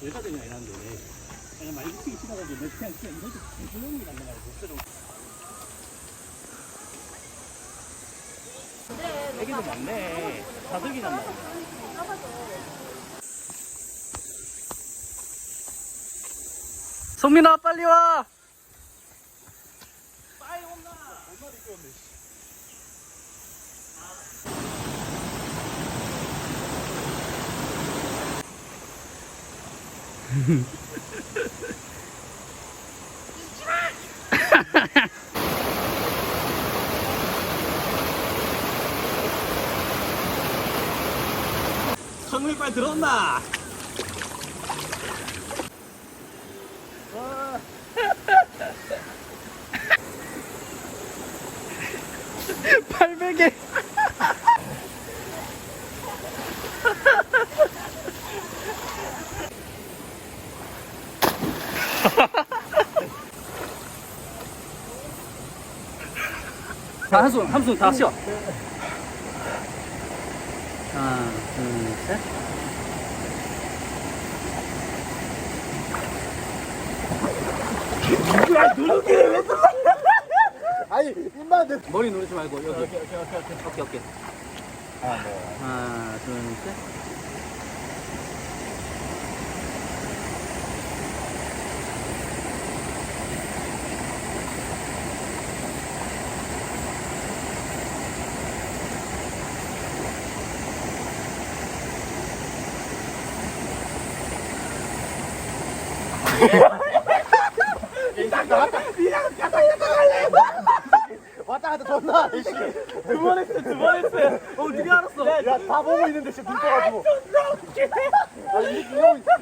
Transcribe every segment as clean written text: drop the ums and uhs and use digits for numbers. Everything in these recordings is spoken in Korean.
여자들이 아니라는데 그냥 많이 일찍 지나가지고 그냥 이래도 조용히 간다 말이야. 애기도 많네. 다슬기 난다. 성민아 빨리 와. 빨리 온다. 얼마나 이끌었네. 성민이 빨리 들어온다. 팔베개. 한숨 다 쉬어. 하나, 둘, 셋. 야, 누르기를 왜 눌러? 아니 입만 내. 머리 누르지 말고 여기. 오케이. 아 네. 하나, 둘, 셋. 왔다 갔다 존나. 두 번 했어요. 어떻게 알았어? 야다 보고 있는데 지금 눈 떠가지고.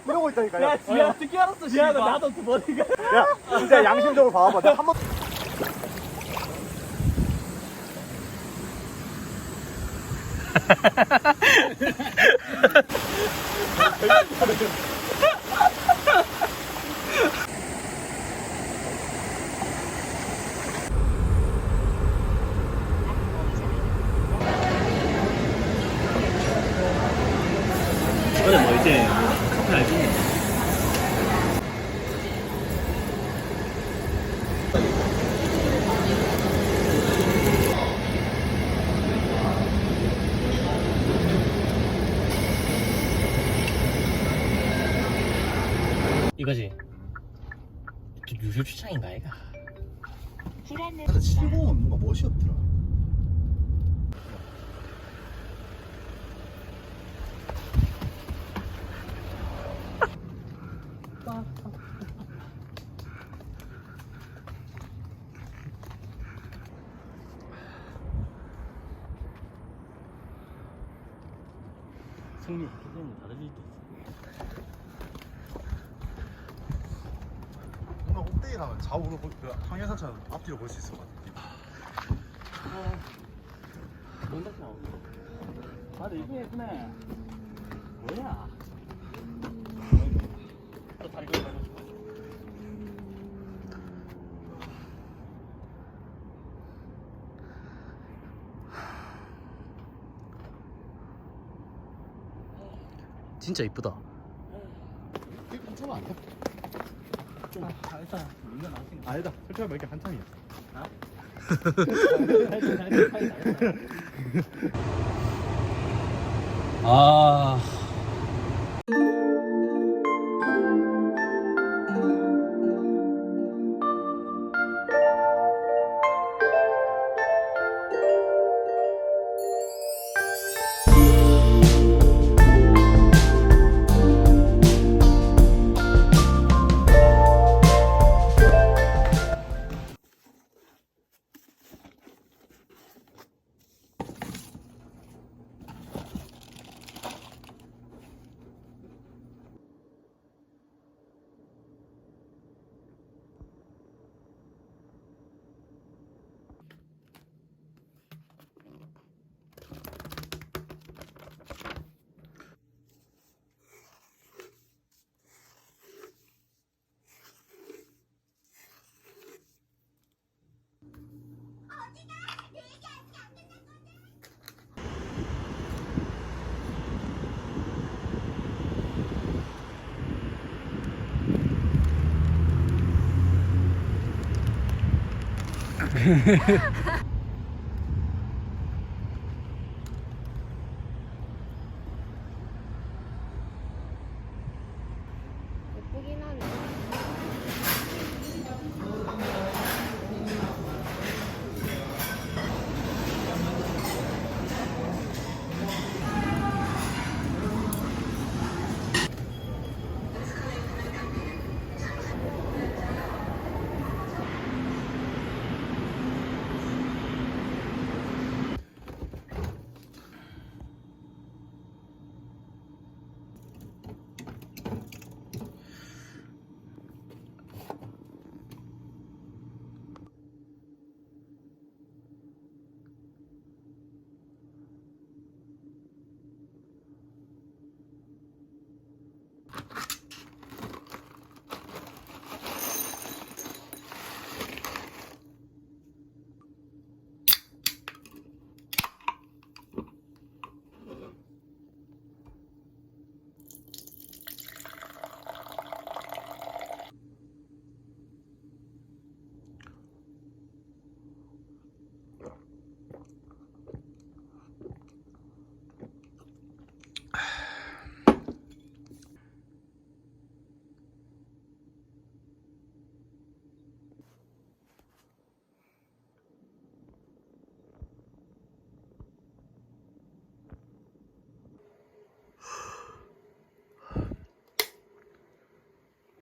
이러고 있다니까. 야, 지야 어떻게 알았어? 지야 나도 두 번이가. 야 진짜 양심적으로 봐봐. 나 한 번. 그래 뭐 이제 커피 알지? 이거지. 유료 주차인가 이가? 근데 70은 뭔가 멋이 없더라. 승리 기준은 다를 리도 있어. 뭔가 꼭대기 가면 좌우로 그 항해사처럼 앞뒤로 볼 수 있을 것 같아. 뭔 다시 나오고? 아, 근데 이게 예쁘네. 뭐야? 또 다리 걸고 싶어. 진짜 이쁘다. 이게 괜찮아 안 돼? 일단 인간 나왔으니. 아니다. 솔직히 말게 한참이야. 아.